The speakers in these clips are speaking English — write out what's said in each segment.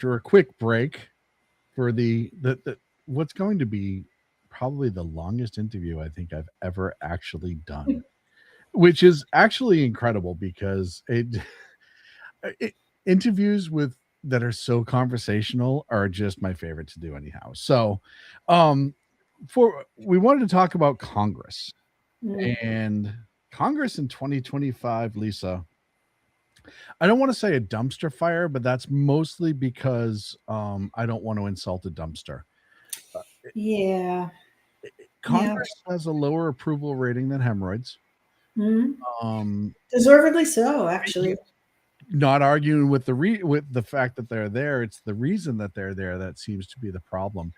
after a quick break for the what's going to be probably the longest interview I think I've ever actually done, which is actually incredible because it interviews with that are so conversational are just my favorite to do anyhow. So, um, for we wanted to talk about Congress Mm. and Congress in 2025, Lisa. I don't want to say a dumpster fire, but that's mostly because I don't want to insult a dumpster. Uh, Yeah. Yeah. Congress has a lower approval rating than hemorrhoids. Mm. Um, Deservedly so, actually. Not arguing with with the fact that they're there. It's the reason that they're there that seems to be the problem.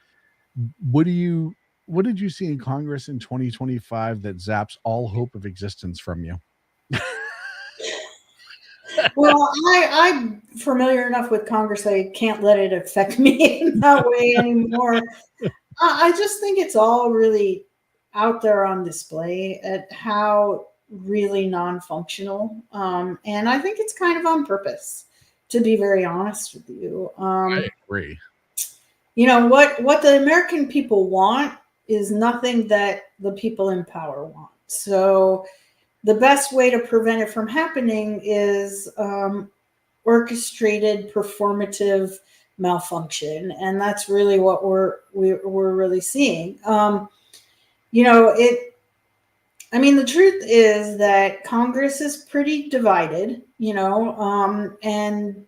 What do you what did you see in Congress in 2025 that zaps all hope of existence from you? Well, I'm familiar enough with Congress, I can't let it affect me in that way anymore. I just think it's all really out there on display at how really non-functional, and I think it's kind of on purpose, to be very honest with you. I agree. What the American people want is nothing that the people in power want. So the best way to prevent it from happening is orchestrated performative malfunction, and that's really what we're really seeing. It. I mean, the truth is that Congress is pretty divided. And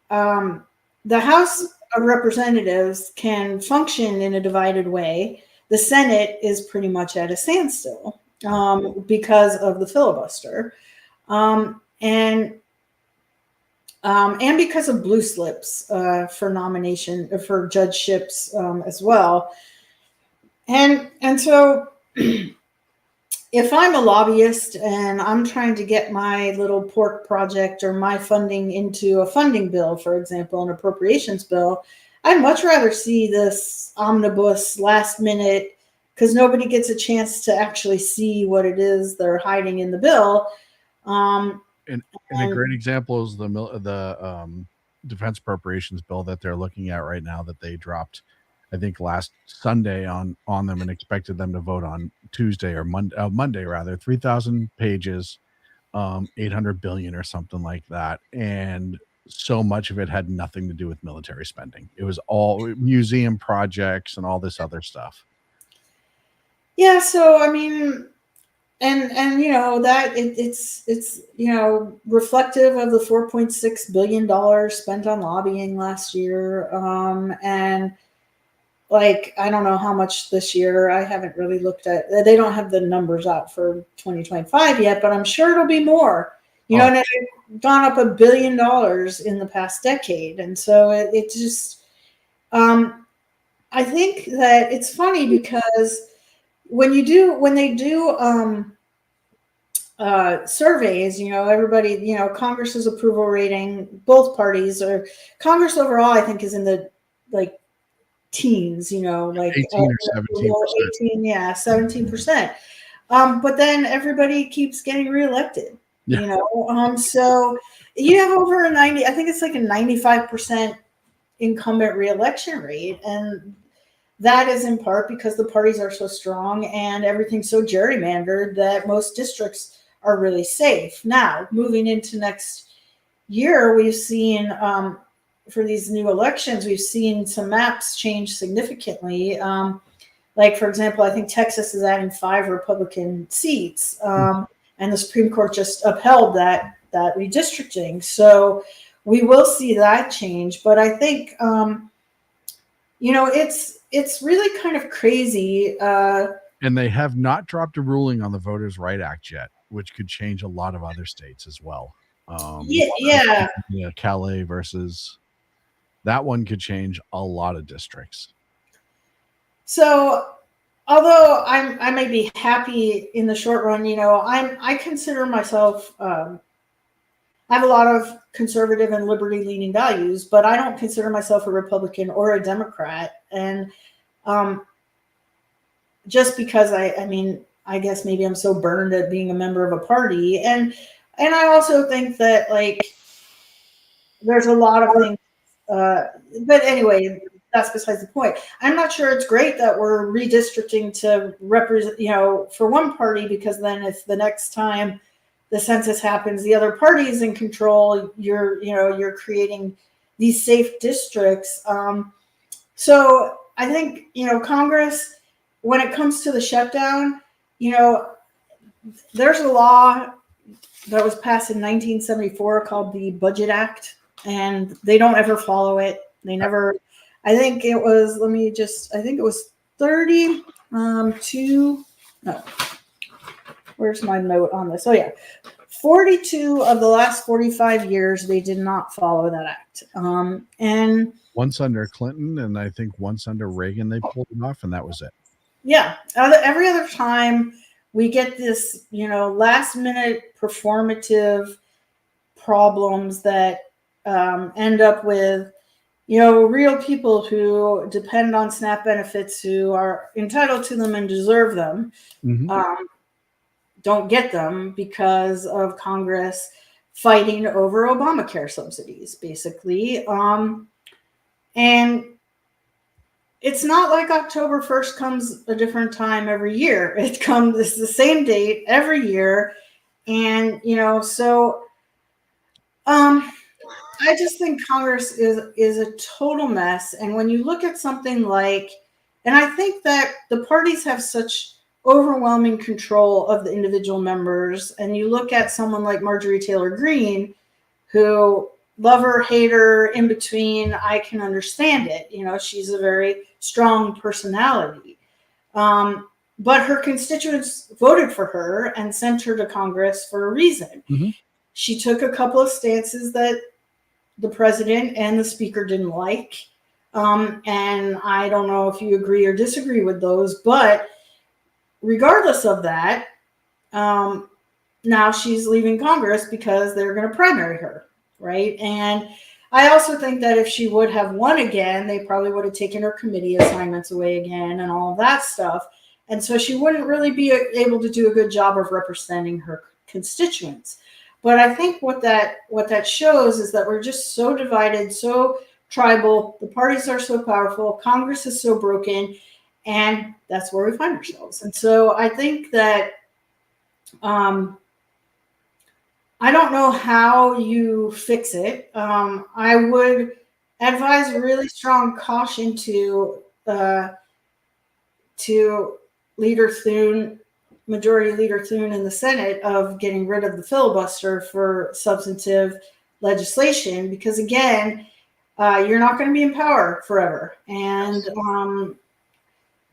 the House of Representatives can function in a divided way. The Senate is pretty much at a standstill because of the filibuster. And because of blue slips for nomination for judgeships as well, and so if I'm a lobbyist and I'm trying to get my little pork project or my funding into a funding bill, for example, an appropriations bill, I'd much rather see this omnibus last minute because nobody gets a chance to actually see what it is they're hiding in the bill. Um, And a great example is the defense appropriations bill that they're looking at right now that they dropped, I think last Sunday on them and expected them to vote on Tuesday or Monday rather. 3,000 pages, 800 billion or something like that, and so much of it had nothing to do with military spending. It was all museum projects and all this other stuff. yeah, so I mean, and that it's reflective of the $4.6 billion spent on lobbying last year, and like I don't know how much this year. I haven't really looked at. They don't have the numbers out for 2025 yet, but I'm sure it'll be more. Oh, And it's gone up $1 billion in the past decade, and so it just. I think that it's funny because when they do surveys, everybody, Congress's approval rating, both parties, or Congress overall, I think is in the like teens, like 18 or 17%. 18, yeah, 17%. But then everybody keeps getting reelected, Yeah. So you have over a 90, I think it's like a 95% incumbent reelection rate. And that is in part because the parties are so strong and everything's so gerrymandered that most districts are really safe. Now, moving into next year, we've seen for these new elections, we've seen some maps change significantly. Like, for example, I think Texas is adding 5 Republican seats, and the Supreme Court just upheld that redistricting. So we will see that change. But I think, it's really kind of crazy. And they have not dropped a ruling on the Voters' Right Act yet, which could change a lot of other states as well. Yeah. Calais versus that one could change a lot of districts. So, although I may be happy in the short run, I consider myself. I have a lot of conservative and liberty-leaning values, but I don't consider myself a Republican or a Democrat. And just because I guess maybe I'm so burned at being a member of a party, and I also think that like there's a lot of things But anyway, that's besides the point. I'm not sure it's great that we're redistricting to represent, for one party, because then if the next time the census happens, the other party is in control, you're creating these safe districts. So I think, Congress, when it comes to the shutdown, you know, there's a law that was passed in 1974 called the Budget Act, and they don't ever follow it. They never. I think it was. I think it was 30 two. No, where's my note on this? Oh yeah, 42 of the last 45 years they did not follow that act. And once under Clinton, and I think once under Reagan, they pulled it off, and that was it. yeah, every other time we get this, last minute performative problems that end up with, real people who depend on SNAP benefits, who are entitled to them and deserve them, don't get them because of Congress fighting over Obamacare subsidies, basically. And it's not like October 1st comes a different time every year. It's the same date every year. And, so I just think Congress is a total mess. And when you look at something like, and I think that the parties have such overwhelming control of the individual members, and you look at someone like Marjorie Taylor Greene, who, love her, hate her, in between, I can understand it. She's a very strong personality. But her constituents voted for her and sent her to Congress for a reason. Mm-hmm. She took a couple of stances that the president and the speaker didn't like. And I don't know if you agree or disagree with those, but regardless of that, now she's leaving Congress because they're going to primary her, right? And I also think that if she would have won again, they probably would have taken her committee assignments away again and all of that stuff. And so she wouldn't really be able to do a good job of representing her constituents. But I think what that shows is that we're just so divided, so tribal. The parties are so powerful. Congress is so broken, and that's where we find ourselves. And so I think that I don't know how you fix it. I would advise really strong caution to Leader Thune, Majority Leader Thune in the Senate, of getting rid of the filibuster for substantive legislation, because again, you're not going to be in power forever. And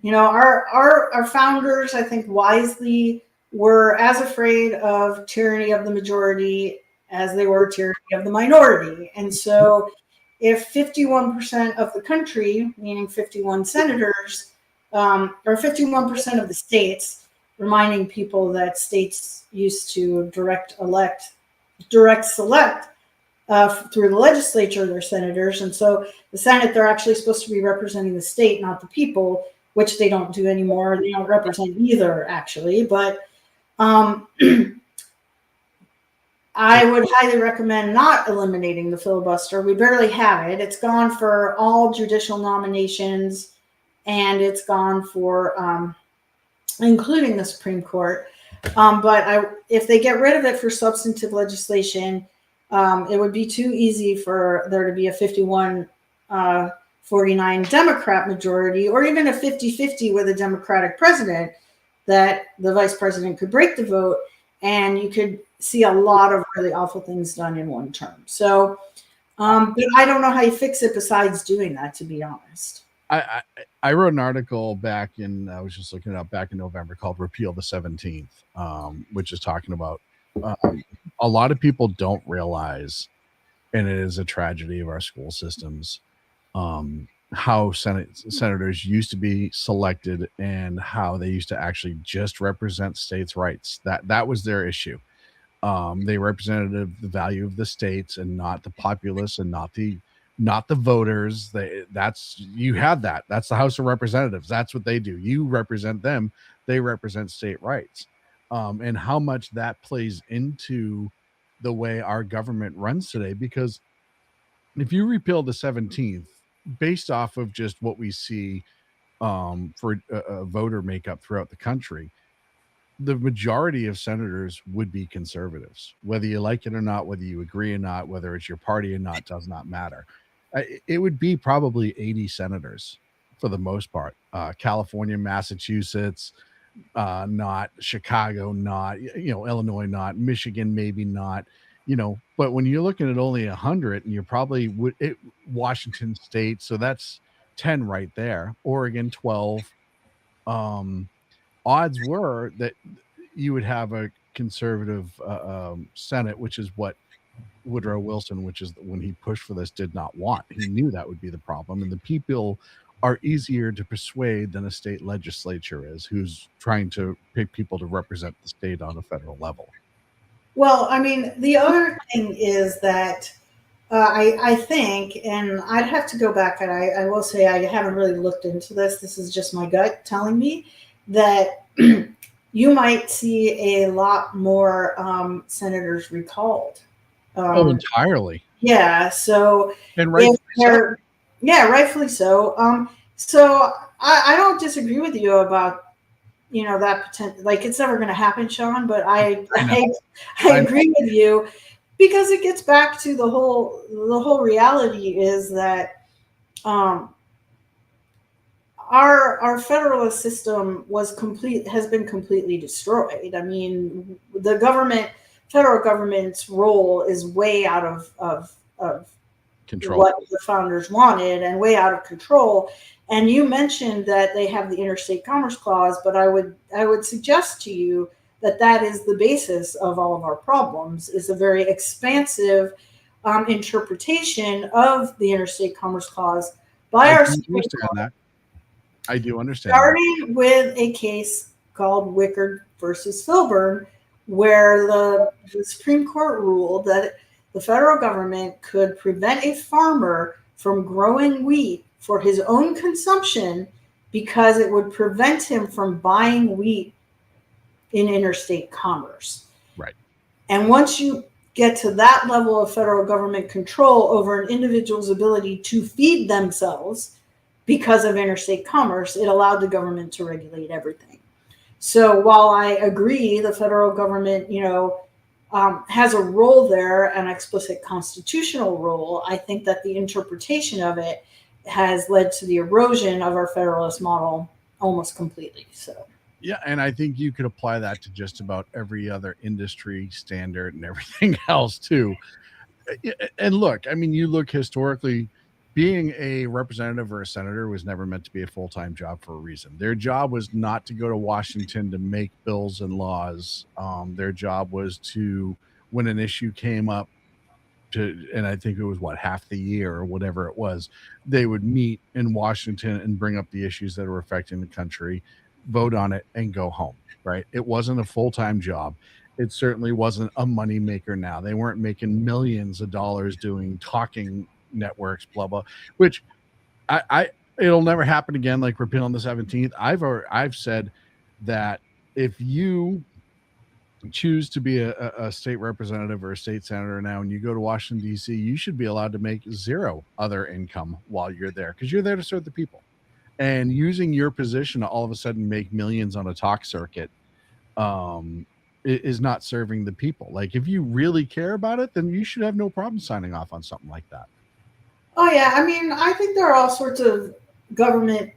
our founders, I think, wisely were as afraid of tyranny of the majority as they were tyranny of the minority. And so if 51% of the country, meaning 51 senators, or 51% of the states, reminding people that states used to direct select through the legislature their senators. And so the Senate, they're actually supposed to be representing the state, not the people, which they don't do anymore. They don't represent either, actually. But I would highly recommend not eliminating the filibuster. We barely have it. It's gone for all judicial nominations, and it's gone for including the Supreme Court. But if they get rid of it for substantive legislation, it would be too easy for there to be a 51-49 Democrat majority, or even a 50-50 with a Democratic president, that the vice president could break the vote, and you could see a lot of really awful things done in one term. So, but I don't know how you fix it besides doing that, to be honest. I wrote an article back in, I was just looking it up, back in November, called Repeal the 17th, which is talking about a lot of people don't realize, and it is a tragedy of our school systems, how senators used to be selected and how they used to actually just represent states' rights. That was their issue. They represented the value of the states and not the populace and not the voters. You had that. That's the House of Representatives. That's what they do. You represent them. They represent state rights. And how much that plays into the way our government runs today, because if you repeal the 17th based off of just what we see for voter makeup throughout the country, the majority of senators would be conservatives, whether you like it or not, whether you agree or not, whether it's your party or not, does not matter. It would be probably 80 senators for the most part. California, Massachusetts, not Chicago, not Illinois, not Michigan, maybe not. But when you're looking at only 100, and you're probably Washington State, so that's 10 right there. Oregon 12. Um, Odds were that you would have a conservative Senate, which is what Woodrow Wilson, which is when he pushed for this, did not want. He knew that would be the problem, and the people are easier to persuade than a state legislature is, who's trying to pick people to represent the state on a federal level. Well, I mean, the other thing is that I think, and I'd have to go back, and I will say I haven't really looked into this. This is just my gut telling me that you might see a lot more senators recalled. Oh, Um, entirely, yeah, so and if rightfully so. they're, yeah, rightfully so. So I don't disagree with you about that potential. Like it's never going to happen, Sean. But I, I know, I I I know. agree with you because it gets back to the whole reality is that um, our federalist system has been completely destroyed. I mean, federal government's role is way out of Control. what the founders wanted and way out of control. And you mentioned that they have the interstate commerce clause, but I would suggest to you that that is the basis of all of our problems, is a very expansive interpretation of the interstate commerce clause by I our do Supreme understand Court, that. I do understand that. starting with a case called Wickard versus Filburn, where the Supreme Court ruled that the federal government could prevent a farmer from growing wheat for his own consumption because it would prevent him from buying wheat in interstate commerce. Right. And once you get to that level of federal government control over an individual's ability to feed themselves because of interstate commerce, it allowed the government to regulate everything. So while I agree the federal government, has a role there, an explicit constitutional role, I think that the interpretation of it has led to the erosion of our federalist model almost completely. So Yeah, and I think you could apply that to just about every other industry standard and everything else too. And look, I mean, you look historically, being a representative or a senator was never meant to be a full-time job for a reason. Their job was not to go to Washington to make bills and laws. Their job was to, when an issue came up, and I think it was half the year or whatever it was, they would meet in Washington and bring up the issues that are affecting the country, vote on it, and go home. Right? It wasn't a full-time job. It certainly wasn't a money maker. Now they weren't making millions of dollars doing talking networks, blah blah. Which I it'll never happen again. Like repealing the 17th. I've said that if you choose to be a state representative or a state senator now and you go to Washington D.C., you should be allowed to make zero other income while you're there, because you're there to serve the people. And using your position to all of a sudden make millions on a talk circuit is not serving the people. Like if you really care about it, then you should have no problem signing off on something like that. oh yeah, I mean, I think there are all sorts of government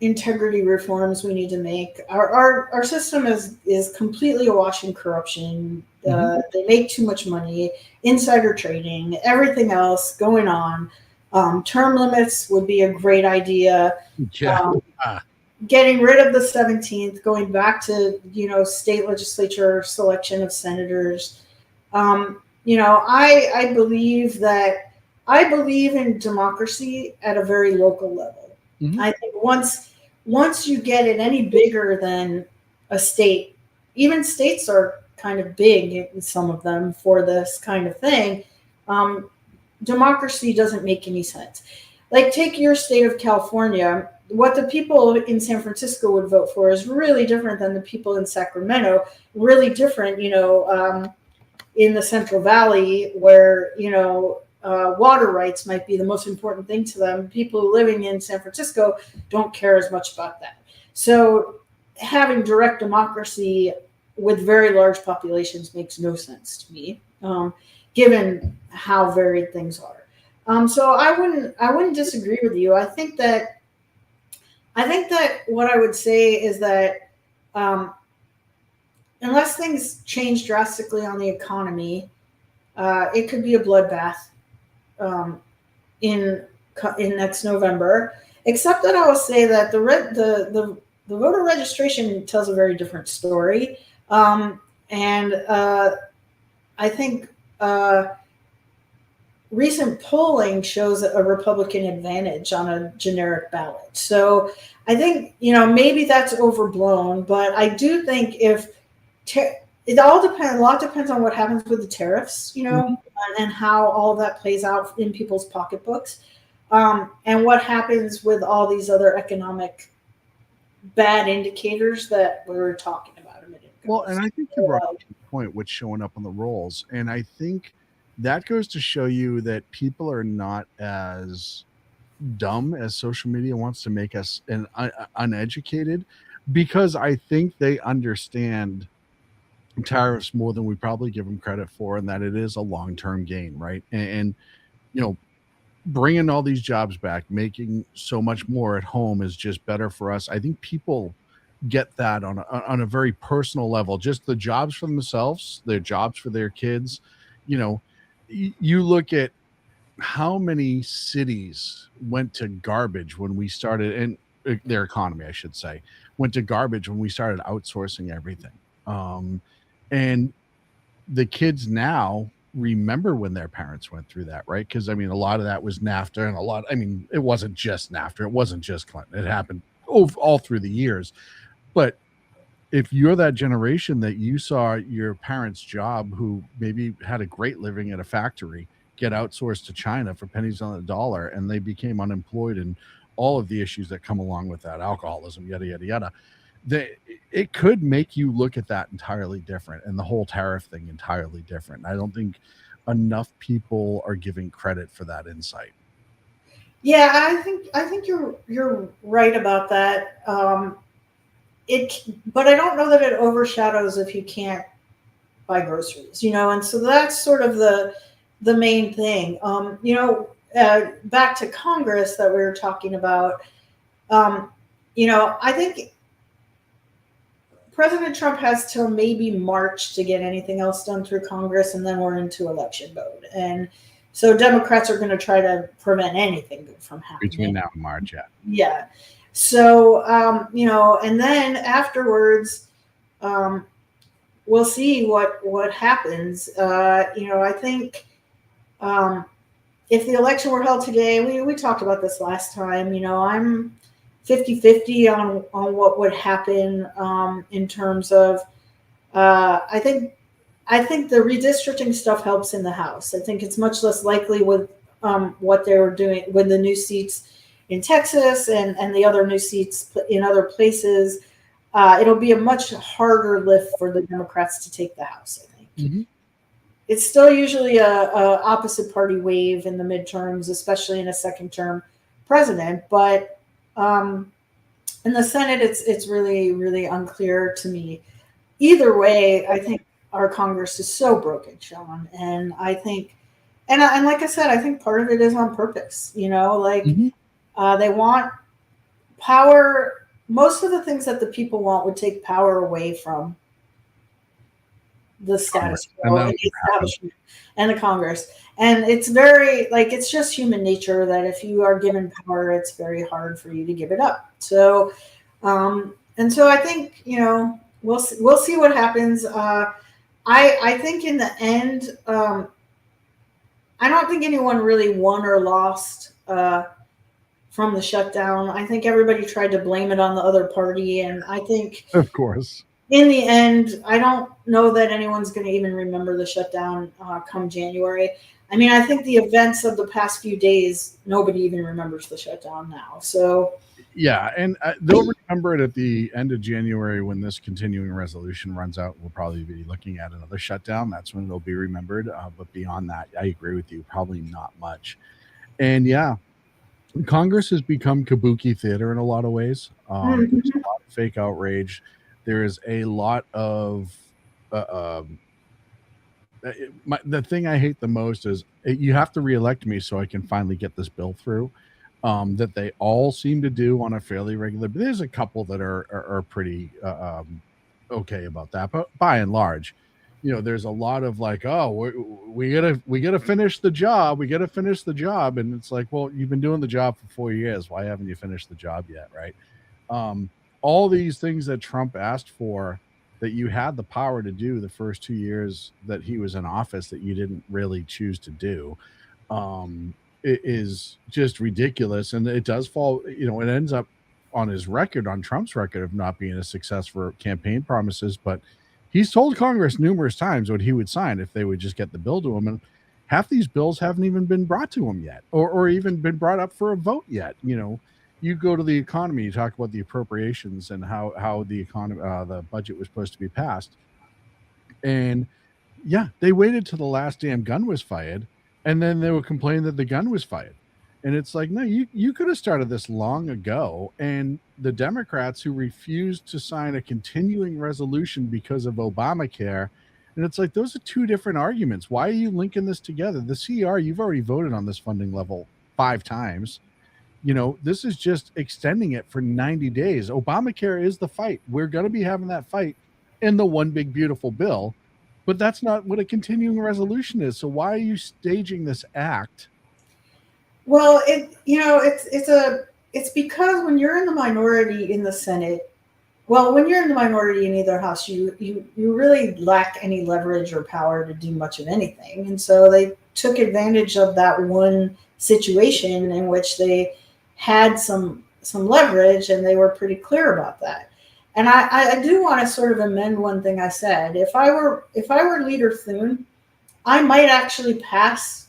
integrity reforms we need to make. Our system is completely awash in corruption. Mm-hmm. They make too much money, insider trading, everything else going on. Term limits would be a great idea. Yeah. Um, Getting rid of the 17th, going back to state legislature selection of senators. I believe in democracy at a very local level. Mm-hmm. I think once you get it any bigger than a state, even states are kind of big, some of them, for this kind of thing. Democracy doesn't make any sense. Like take your state of California. What the people in San Francisco would vote for is really different than the people in Sacramento. Really different, in the Central Valley, where water rights might be the most important thing to them. People living in San Francisco don't care as much about that. So having direct democracy with very large populations makes no sense to me, given how varied things are. So I wouldn't disagree with you. I think that what I would say is that um, unless things change drastically on the economy, it could be a bloodbath um, in in next November. Except that I will say that the voter registration tells a very different story, and I think recent polling shows a Republican advantage on a generic ballot. So I think maybe that's overblown, but I do think if it all depends. A lot depends on what happens with the tariffs, Mhm. and how all that plays out in people's pocketbooks, and what happens with all these other economic bad indicators that we were talking about a minute Well, ago. and I think you So, brought up a good point, what's showing up on the rolls. And I think that goes to show you that people are not as dumb as social media wants to make us and uneducated, because I think they understand tariffs more than we probably give them credit for, and that it is a long-term gain, right? And you know, bringing all these jobs back, making so much more at home is just better for us. I think people get that on a very personal level. Just the jobs for themselves, their jobs for their kids. You know, you look at how many cities went to garbage when we started, and their economy, I should say, went to garbage when we started outsourcing everything. And the kids now remember when their parents went through that, right? Because I mean, a lot of that was NAFTA, and I mean, it wasn't just NAFTA, it wasn't just Clinton, it happened all through the years. But if you're that generation that you saw your parents' job, who maybe had a great living at a factory, get outsourced to China for pennies on the dollar, and they became unemployed, and all of the issues that come along with that, alcoholism, yada yada yada, they, it could make you look at that entirely different, and the whole tariff thing entirely different. I don't think enough people are giving credit for that insight. yeah, I think you're right about that. It, but I don't know that it overshadows if you can't buy groceries, and so that's sort of the main thing. Back to Congress that we were talking about. I think President Trump has till maybe March to get anything else done through Congress, and then we're into election mode. And so Democrats are going to try to prevent anything good from Between happening. now and March, yeah. Yeah. So, and then afterwards, um, we'll see what happens. I think um, if the election were held today, we talked about this last time. I'm 50-50 on what would happen in terms of I think the redistricting stuff helps in the House. I think it's much less likely with what they were doing with the new seats in Texas and the other new seats in other places. It'll be a much harder lift for the Democrats to take the House, I think. Hmm. It's still usually a opposite party wave in the midterms, especially in a second term president. But um, in the Senate, it's really really unclear to me. Either way, I think our Congress is so broken, Sean, and I think, and like I said, I think part of it is on purpose. Like Hmm. they want power. Most of the things that the people want would take power away from the Congress, status and quo that'll and the never happen. establishment and the Congress. And it's very like it's just human nature that if you are given power, it's very hard for you to give it up. So, and so I think we'll see what happens. I think in the end, I don't think anyone really won or lost from the shutdown. I think everybody tried to blame it on the other party, and I think Of course. in the end, I don't know that anyone's going to even remember the shutdown come January. I mean, I think the events of the past few days, nobody even remembers the shutdown now. So, Yeah, and they'll remember it at the end of January when this continuing resolution runs out. We'll probably be looking at another shutdown. That's when it'll be remembered. But beyond that, I agree with you. Probably not much. And yeah, Congress has become kabuki theater in a lot of ways. There's a lot of fake outrage. There's a lot of the thing I hate the most is you have to reelect me so I can finally get this bill through. That they all seem to do on a fairly regular. But there's a couple that are pretty okay about that, but by and large, there's a lot of like, oh, we gotta finish the job, and it's like, well, you've been doing the job for 4 years. Why haven't you finished the job yet, right? um, all these things that Trump asked for that you had the power to do the first 2 years that he was in office that you didn't really choose to do, it is just ridiculous. And it does fall, it ends up on his record, on Trump's record of not being a success for campaign promises. But he's told Congress numerous times what he would sign if they would just get the bill to him. And half these bills haven't even been brought to him yet, or even been brought up for a vote yet. You go to the economy, you talk about the appropriations and how the economy, the budget was supposed to be passed, and yeah, they waited till the last damn gun was fired, and then they were complaining that the gun was fired. And it's like, no, you could have started this long ago. And the Democrats who refused to sign a continuing resolution because of Obamacare, and it's like, those are two different arguments. Why are you linking this together? The CR, you've already voted on this funding level 5 times. This is just extending it for 90 days. Obamacare is the fight. We're going to be having that fight in the one big beautiful bill, but that's not what a continuing resolution is. So why are you staging this act? well, it's because when you're in the minority in the Senate, well, when you're in the minority in either house, you really lack any leverage or power to do much of anything, and so they took advantage of that one situation in which they had some leverage, and they were pretty clear about that. And I do want to sort of amend one thing I said. If I were Leader Thune, I might actually pass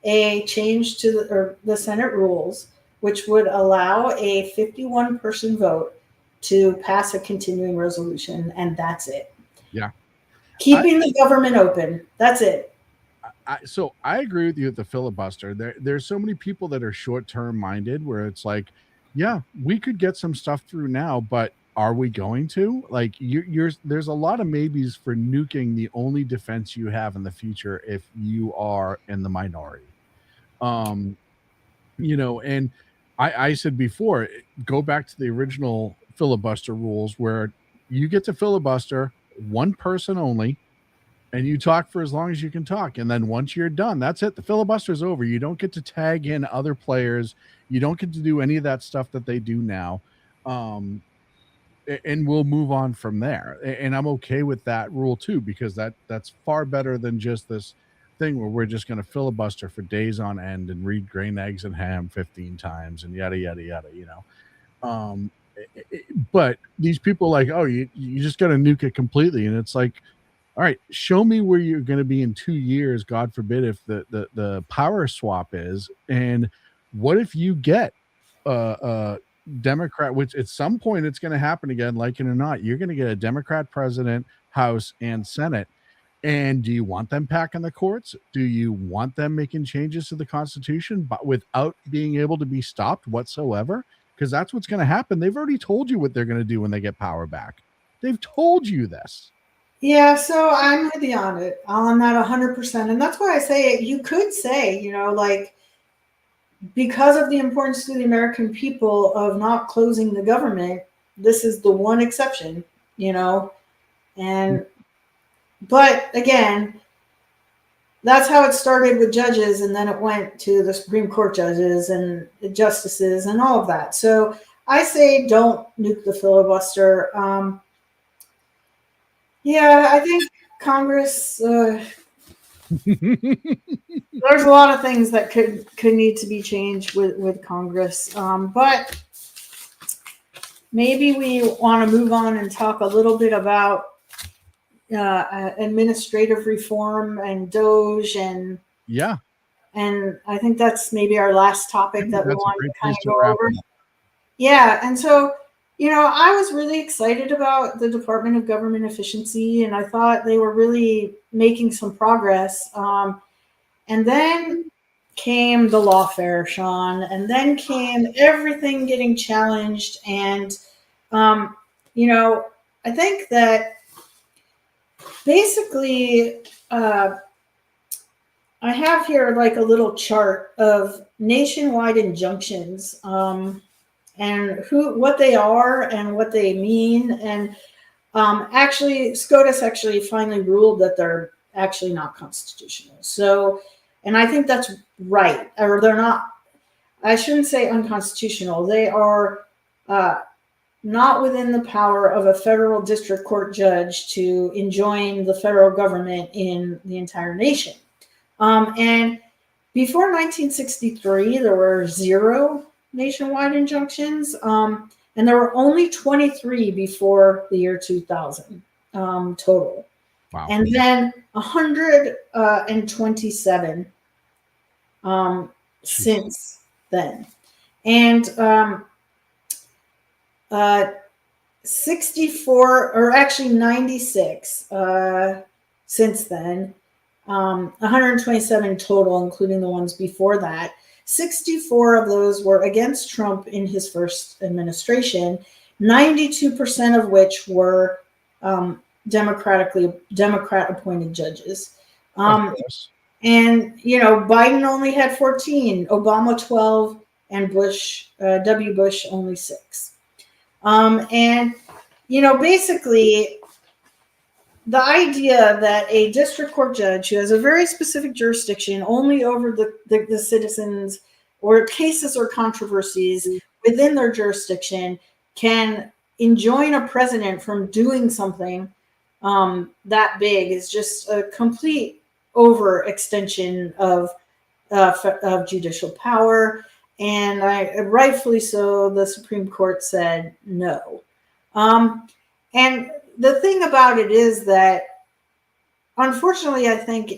a change to the Senate rules, which would allow a 51-person vote to pass a continuing resolution, and that's it. Yeah. Keeping the government open. That's it. So I agree with you at the filibuster. There's so many people that are short-term minded where it's like, yeah, we could get some stuff through now, but are we going to? Like, there's a lot of maybes for nuking the only defense you have in the future if you are in the minority. Um, and I said before, go back to the original filibuster rules where you get to filibuster one person only, and you talk for as long as you can talk. And then once you're done, that's it. The filibuster's over. You don't get to tag in other players. You don't get to do any of that stuff that they do now. Um, and we'll move on from there. And I'm okay with that rule too, because that's far better than just this thing where we're just going to filibuster for days on end and read Grain, Eggs, and Ham 15 times and yada, yada, yada. Um, but these people like, oh, you just got to nuke it completely. And it's like, all right, show me where you're going to be in 2 years, God forbid, if the power swap is. And what if you get Democrat, which at some point it's going to happen again, like it or not, you're going to get a Democrat president, House, and Senate. And do you want them packing the courts? Do you want them making changes to the Constitution, but without being able to be stopped whatsoever? Because that's what's going to happen. They've already told you what they're going to do when they get power back. They've told you this. Yeah, so I'm with you on it, on that 100%. And that's why I say you could say, like, because of the importance to the American people of not closing the government, this is the one exception, and but again, that's how it started with judges, and then it went to the Supreme Court judges and the justices and all of that. So I say don't nuke the filibuster. Yeah, I think Congress. There's a lot of things that could need to be changed with Congress, but maybe we want to move on and talk a little bit about administrative reform and Doge, Yeah, and I think that's maybe our last I topic think that we that's a wanted to great kind place of to go wrap over. it up. Yeah, and so I was really excited about the Department of Government Efficiency, and I thought they were really making some progress. And then came the lawfare, Shaun, and then came everything getting challenged. And um, I think that basically, I have here like a little chart of nationwide injunctions, and what they are and what they mean. And actually, SCOTUS actually finally ruled that they're actually not constitutional. So, and I think that's right, or they're not. I shouldn't say unconstitutional. They are uh, not within the power of a federal district court judge to enjoin the federal government in the entire nation. And before 1963, there were 0 nationwide injunctions, and there were only 23 before the year 2000 total. Wow. And then 127 since then. And 64, or actually 96 since then. 127 total, including the ones before that. 64 of those were against Trump in his first administration, 92% of which were Democrat appointed judges. And Biden only had 14, Obama 12, and W. Bush only 6. And basically, the idea that a district court judge who has a very specific jurisdiction only over the citizens or cases or controversies within their jurisdiction can enjoin a president from doing something that big is just a complete overextension of judicial power. And rightfully so, the Supreme Court said no. And the thing about it is that, unfortunately, I think,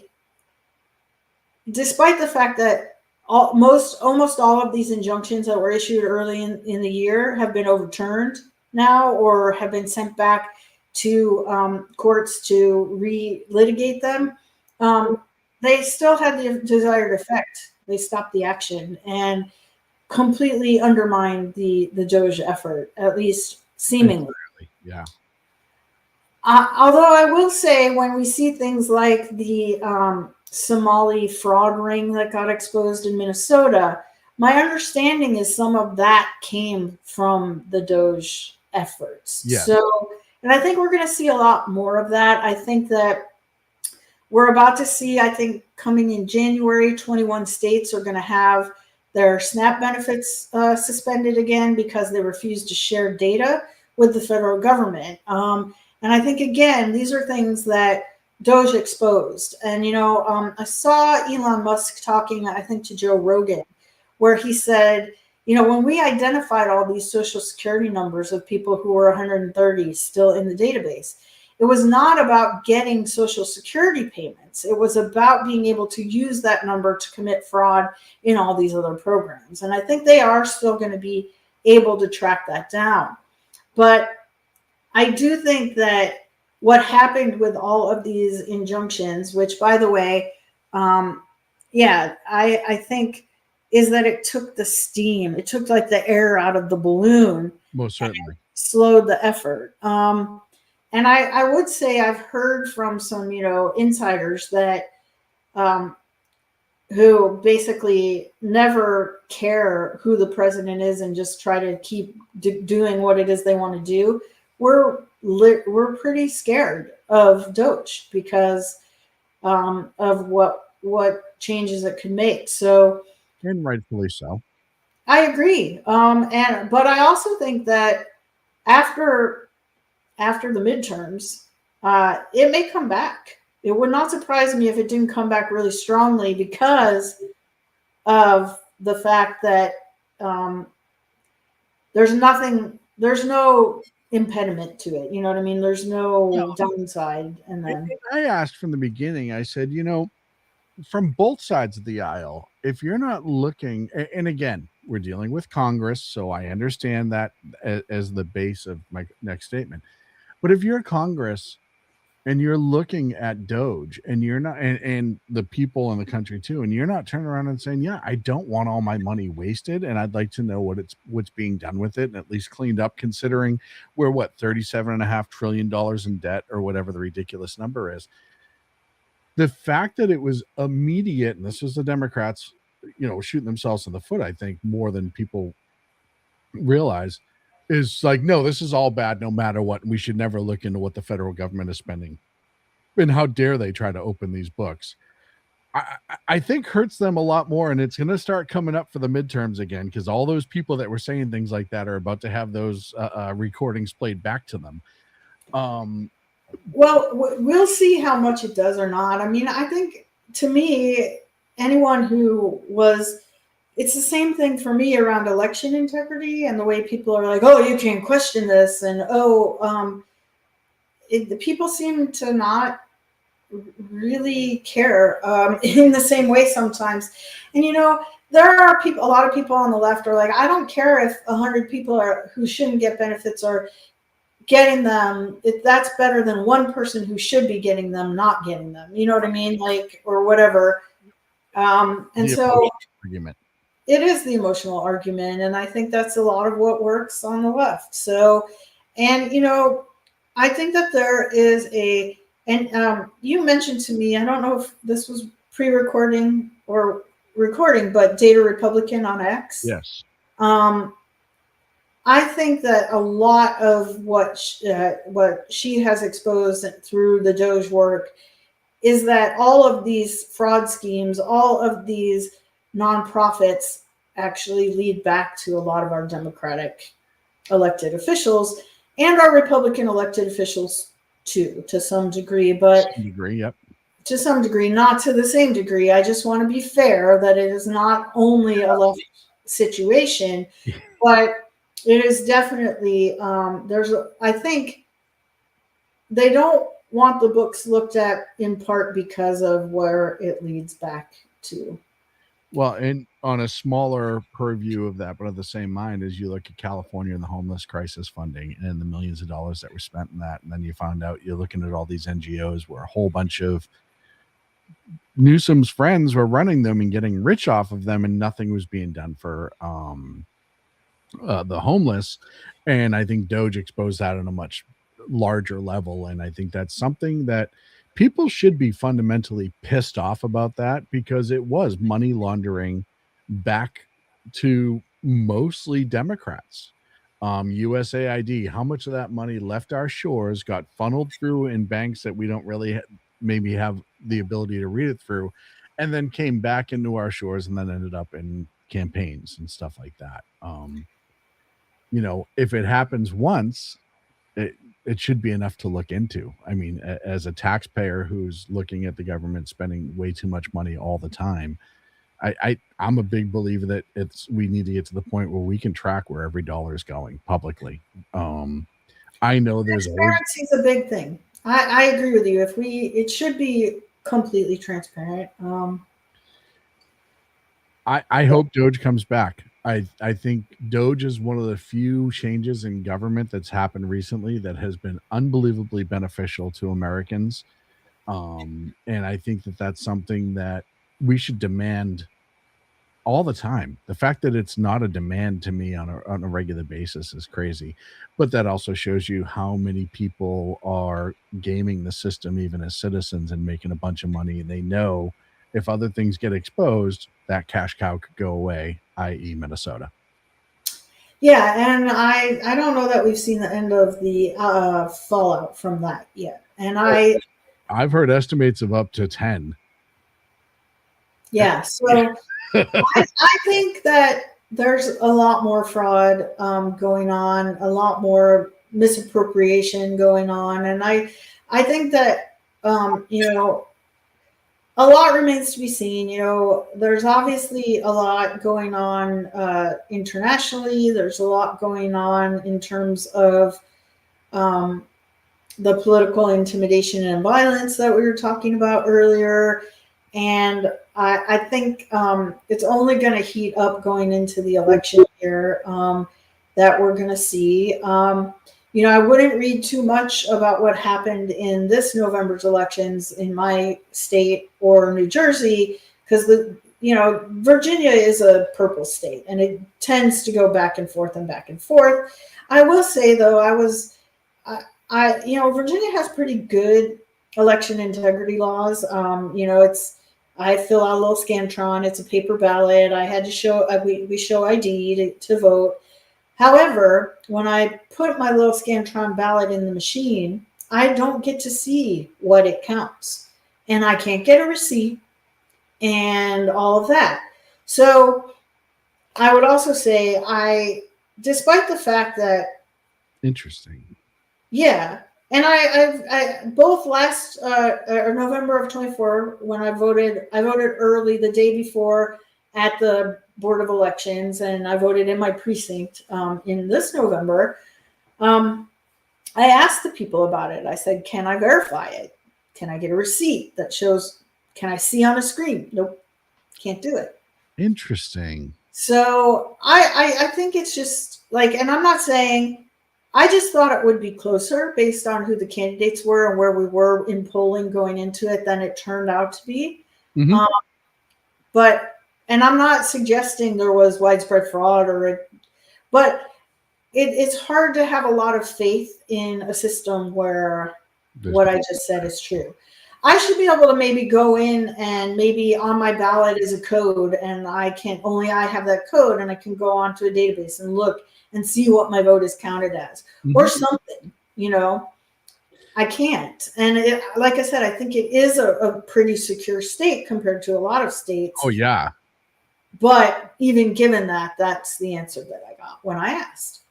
despite the fact that almost all of these injunctions that were issued early in the year have been overturned now or have been sent back to courts to re-litigate them, they still had the desired effect. They stopped the action and completely undermined the Doge effort, at least seemingly. Yeah. Although I will say, when we see things like the Somali fraud ring that got exposed in Minnesota, my understanding is some of that came from the Doge efforts. Yes. So, and I think we're going to see a lot more of that. I think that we're about to see, I think coming in January, 21 states are going to have their SNAP benefits suspended again because they refuse to share data with the federal government. And I think, again, these are things that Doge exposed. And, I saw Elon Musk talking, I think, to Joe Rogan, where he said, when we identified all these social security numbers of people who were 130 still in the database, it was not about getting social security payments. It was about being able to use that number to commit fraud in all these other programs. And I think they are still going to be able to track that down. But I do think that what happened with all of these injunctions, which, by the way, I think is that it took the steam. It took like the air out of the balloon. Most certainly. Slowed the effort. And I would say I've heard from some, insiders that who basically never care who the president is and just try to keep doing what it is they want to do. We're pretty scared of Doge because of what changes it could make. So, and rightfully so. I agree. But I also think that after the midterms, it may come back. It would not surprise me if it didn't come back really strongly because of the fact that there's nothing there's no impediment to it. You know what I mean? There's no downside. And then I asked from the beginning, I said, from both sides of the aisle, if you're not looking, and again, we're dealing with Congress, so I understand that as the base of my next statement. But if you're Congress and you're looking at Doge and you're not, and the people in the country too, and you're not turning around and saying, yeah, I don't want all my money wasted, and I'd like to know what's being done with it and at least cleaned up, considering we're $37.5 trillion in debt or whatever the ridiculous number is. The fact that it was immediate, and this was the Democrats, shooting themselves in the foot, I think, more than people realize, is like, no, this is all bad no matter what. We should never look into what the federal government is spending. And how dare they try to open these books? I think hurts them a lot more, and it's going to start coming up for the midterms again, because all those people that were saying things like that are about to have those recordings played back to them. Well, we'll see how much it does or not. I mean, I think, to me, anyone who was, it's the same thing for me around election integrity and the way people are like, oh, you can't question this. And, the people seem to not really care in the same way sometimes. And, there are a lot of people on the left are like, I don't care if 100 people who shouldn't get benefits are getting them. That's better than one person who should be getting them not getting them. You know what I mean? Like, or whatever. And so argument. It is the emotional argument, and I think that's a lot of what works on the left. So, and I think that there is and you mentioned to me, I don't know if this was pre-recording or recording, but Data Republican on X. Yes. I think that a lot of what she has exposed through the Doge work is that all of these fraud schemes, all of these nonprofits actually lead back to a lot of our Democratic elected officials and our Republican elected officials too, to some degree, but yep. To some degree, not to the same degree. I just want to be fair that it is not only a left situation, but it is definitely, I think they don't want the books looked at in part because of where it leads back to. Well, and on a smaller purview of that, but of the same mind, as you look at California and the homeless crisis funding and the millions of dollars that were spent in that, and then you found out you're looking at all these NGOs where a whole bunch of Newsom's friends were running them and getting rich off of them, and nothing was being done for the homeless. And I think Doge exposed that on a much larger level, and I think that's something that people should be fundamentally pissed off about, that because it was money laundering back to mostly Democrats. USAID, how much of that money left our shores, got funneled through in banks that we don't really maybe have the ability to read it through, and then came back into our shores and then ended up in campaigns and stuff like that. If it happens once, it should be enough to look into. I mean, as a taxpayer who's looking at the government spending way too much money all the time, I'm a big believer that we need to get to the point where we can track where every dollar is going publicly. I know there's transparency is a big thing. I agree with you. It should be completely transparent. I hope Doge comes back. I think Doge is one of the few changes in government that's happened recently that has been unbelievably beneficial to Americans. And I think that that's something that we should demand all the time. The fact that it's not a demand to me on a regular basis is crazy. But that also shows you how many people are gaming the system, even as citizens, and making a bunch of money. And they know if other things get exposed, that cash cow could go away, i.e. Minnesota. Yeah, and I don't know that we've seen the end of the fallout from that yet. And I've heard estimates of up to 10. Yeah, so I think that there's a lot more fraud going on, a lot more misappropriation going on, and I think that a lot remains to be seen. There's obviously a lot going on internationally. There's a lot going on in terms of um, the political intimidation and violence that we were talking about earlier. And I think it's only going to heat up going into the election year that we're going to see. I wouldn't read too much about what happened in this November's elections in my state or New Jersey, because Virginia is a purple state and it tends to go back and forth and back and forth. I will say though, Virginia has pretty good election integrity laws. I fill out a little Scantron. It's a paper ballot. I had to show we show ID to vote. However, when I put my little Scantron ballot in the machine, I don't get to see what it counts, and I can't get a receipt and all of that. So I would also say despite the fact that Interesting. yeah, and I both last or November of 24 when I voted early the day before at the Board of Elections, and I voted in my precinct in this November. I asked the people about it. I said, "Can I verify it? Can I get a receipt that shows? Can I see on a screen?" Nope, can't do it. Interesting. So I think it's just like, and I'm not saying. I just thought it would be closer based on who the candidates were and where we were in polling going into it than it turned out to be. Mm-hmm. And I'm not suggesting there was widespread fraud but it's hard to have a lot of faith in a system where what I just said is true. I should be able to maybe go in and maybe on my ballot is a code and I have that code and I can go onto a database and look and see what my vote is counted as or something, I can't. And like I said, I think it is a pretty secure state compared to a lot of states. Oh, yeah. But even given that, that's the answer that I got when I asked.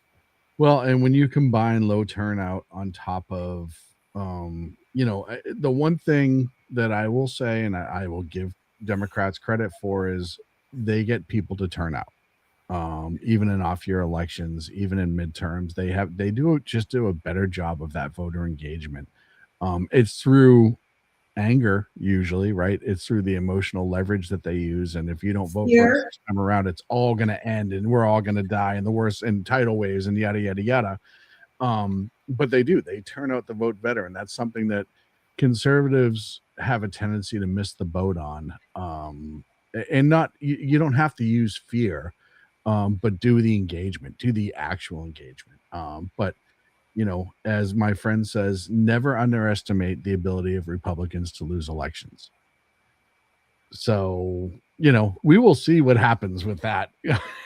Well, and when you combine low turnout on top of, the one thing that I will say, and I will give Democrats credit for, is they get people to turn out. Even in off-year elections, even in midterms, they do a better job of that voter engagement. It's through anger usually, right? It's through the emotional leverage that they use, and if you don't vote for us this time around, it's all going to end and we're all going to die and the worst and tidal waves and yada yada yada. But they turn out the vote better, and that's something that conservatives have a tendency to miss the boat on. And not you don't have to use fear, but do the engagement, do the actual engagement. But as my friend says, never underestimate the ability of Republicans to lose elections. So, we will see what happens with that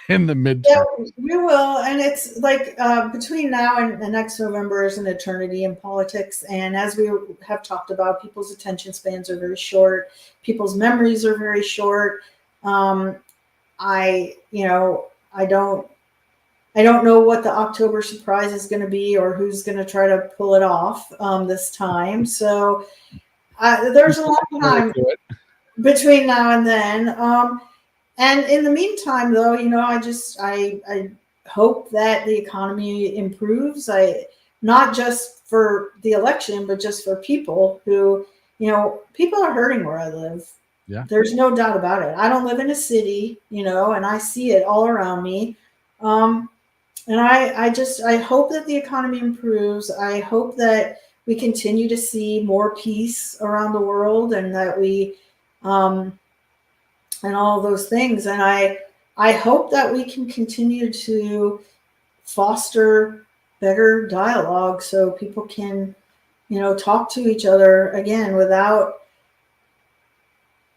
in the midterm. Yeah, we will. And it's like between now and the next November is an eternity in politics. And as we have talked about, people's attention spans are very short. People's memories are very short. I don't know what the October surprise is going to be or who's going to try to pull it off this time. So there's a long time between now and then. And in the meantime, though, I hope that the economy improves. Not just for the election, but just for people who, people are hurting where I live. Yeah. There's no doubt about it. I don't live in a city, and I see it all around me. And I hope that the economy improves. I hope that we continue to see more peace around the world and that we, and all those things. And I hope that we can continue to foster better dialogue so people can, talk to each other again without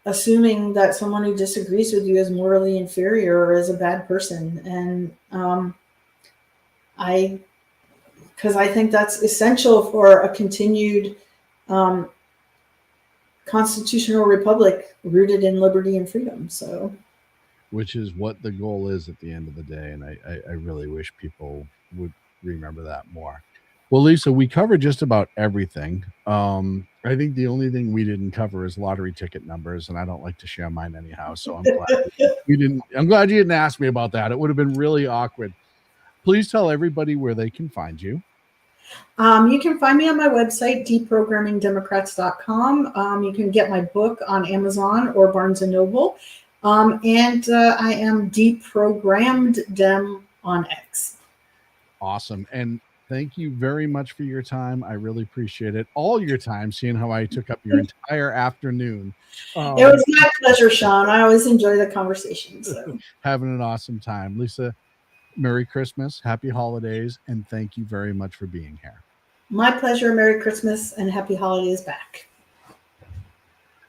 assuming that someone who disagrees with you is morally inferior or is a bad person. And because I think that's essential for a continued constitutional republic rooted in liberty and freedom. So, which is what the goal is at the end of the day, and I really wish people would remember that more. Well, Lisa, we covered just about everything. I I think the only thing we didn't cover is lottery ticket numbers, and I don't like to share mine anyhow. So I'm glad we didn't. I'm glad you didn't ask me about that. It would have been really awkward. Please tell everybody where they can find you. You can find me on my website, deprogrammingdemocrats.com. You can get my book on Amazon or Barnes & Noble. And I am Deprogrammed Dem on X. Awesome. And thank you very much for your time. I really appreciate it. All your time, seeing how I took up your entire afternoon. It was my pleasure, Shaun. I always enjoy the conversation. So having an awesome time. Lisa, Merry Christmas, Happy Holidays, and thank you very much for being here. My pleasure. Merry Christmas and Happy Holidays back.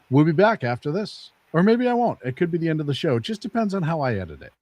We'll be back after this. Or maybe I won't. It could be the end of the show. It just depends on how I edit it.